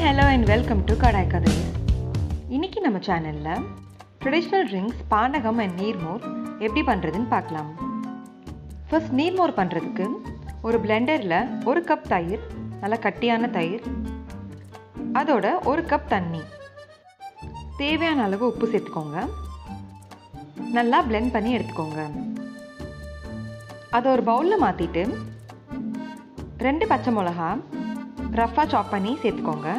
hello and welcome to Panakam. இன்னைக்கு நம்ம சேனல்ல ட்ரெடிஷனல் ட்ரிங்க்ஸ் பானகம் and நீர்மோர் எப்படி பண்றதுன்னு பார்க்கலாம். ஃபர்ஸ்ட் நீர்மோர் பண்றதுக்கு ஒரு பிளெண்டர்ல 1 கப் தயிர், நல்ல கட்டியான தயிர், அதோட 1 கப் தண்ணி, தேவையான அளவு உப்பு சேர்த்துக்கோங்க. நல்லா blend பண்ணி எடுத்துக்கோங்க. அதை ஒரு பவுல்ல மாத்திட்டு 2 பச்சை மிளகாய் ரஃபா சாப் பண்ணி சேர்த்துக்கோங்க.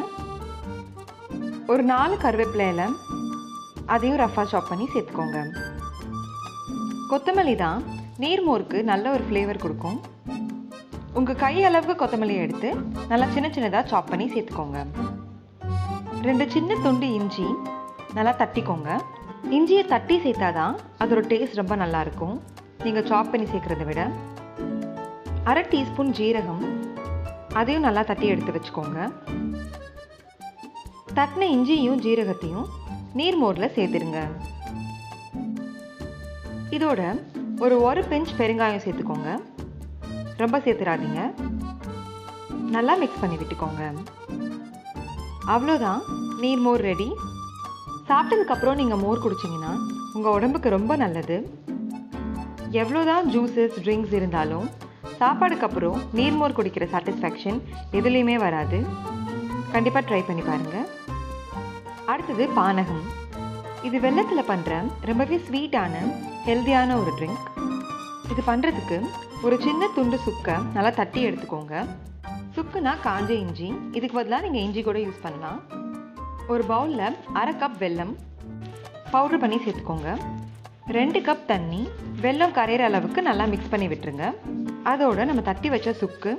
ஒரு 4 கருவேப்பிலை இலை, அதையும் ரஃபா சாப் பண்ணி சேர்த்துக்கோங்க. கொத்தமல்லி தான் நீர்மோருக்கு நல்ல ஒரு ஃப்ளேவர் கொடுக்கும். உங்கள் கை அளவுக்கு கொத்தமல்லியை எடுத்து நல்லா சின்ன சின்னதாக சாப் பண்ணி சேர்த்துக்கோங்க. 2 சின்ன துண்டு இஞ்சி நல்லா தட்டிக்கோங்க. இஞ்சியை தட்டி சேர்த்தாதான் அதோட டேஸ்ட் ரொம்ப நல்லாயிருக்கும், நீங்கள் சாப் பண்ணி சேர்க்குறத விட. 1/2 டீஸ்பூன் ஜீரகம், அதையும் நல்லா தட்டி எடுத்து வச்சுக்கோங்க. தட்டின இஞ்சியும் ஜீரகத்தையும் நீர்மோரில் சேர்த்துடுங்க. இதோட ஒரு பிஞ்ச் பெருங்காயம் சேர்த்துக்கோங்க. ரொம்ப சேர்த்துடாதீங்க. நல்லா மிக்ஸ் பண்ணி விட்டுக்கோங்க. அவ்வளோதான், நீர்மோர் ரெடி. சாப்பிட்டதுக்கப்புறம் நீங்கள் மோர் குடிச்சிங்கன்னா உங்கள் உடம்புக்கு ரொம்ப நல்லது. எவ்வளோதான் ஜூஸஸ் ட்ரிங்க்ஸ் இருந்தாலும் சாப்பாடுக்கு அப்புறம் நீர்மோர் குடிக்கிற சாட்டிஸ்ஃபேக்ஷன் எதுலேயுமே வராது. கண்டிப்பாக ட்ரை பண்ணி பாருங்கள். அடுத்தது பானகம். இது வெல்லத்தில் பண்ணுற ரொம்பவே ஸ்வீட்டான ஹெல்த்தியான ஒரு ட்ரிங்க். இது பண்ணுறதுக்கு ஒரு சின்ன துண்டு சுக்கை நல்லா தட்டி எடுத்துக்கோங்க. சுக்குனா காஞ்ச இஞ்சி, இதுக்கு பதிலாக நீங்கள் இஞ்சி கூட யூஸ் பண்ணலாம். ஒரு பவுலில் 1/2 கப் வெல்லம் பவுட்ரு பண்ணி சேர்த்துக்கோங்க. 2 கப் தண்ணி, வெல்லம் கரையிற அளவுக்கு நல்லா மிக்ஸ் பண்ணி விட்டுருங்க. அதோட நம்ம தட்டி வச்ச சுக்கு,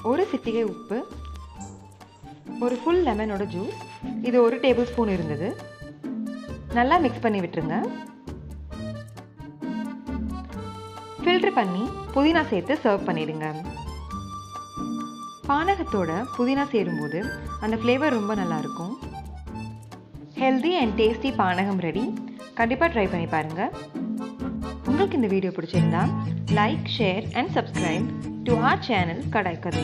ஒரு சிட்டிகை உப்பு, ஒரு ஃபுல் லெமனோட ஜூஸ், இது 1 டேபிள் ஸ்பூன் இருந்தது. நல்லா மிக்ஸ் பண்ணி விட்டுருங்க. ஃபில்டர் பண்ணி புதினா சேர்த்து சர்வ் பண்ணிடுங்க. பானகத்தோட புதினா சேரும்போது அந்த ஃப்ளேவர் ரொம்ப நல்லாயிருக்கும். ஹெல்தி அண்ட் டேஸ்டி பானகம் ரெடி. கண்டிப்பாக ட்ரை பண்ணி பாருங்கள். உங்களுக்கு இந்த வீடியோ பிடிச்சிருந்தா like, share and subscribe to our channel Panakam.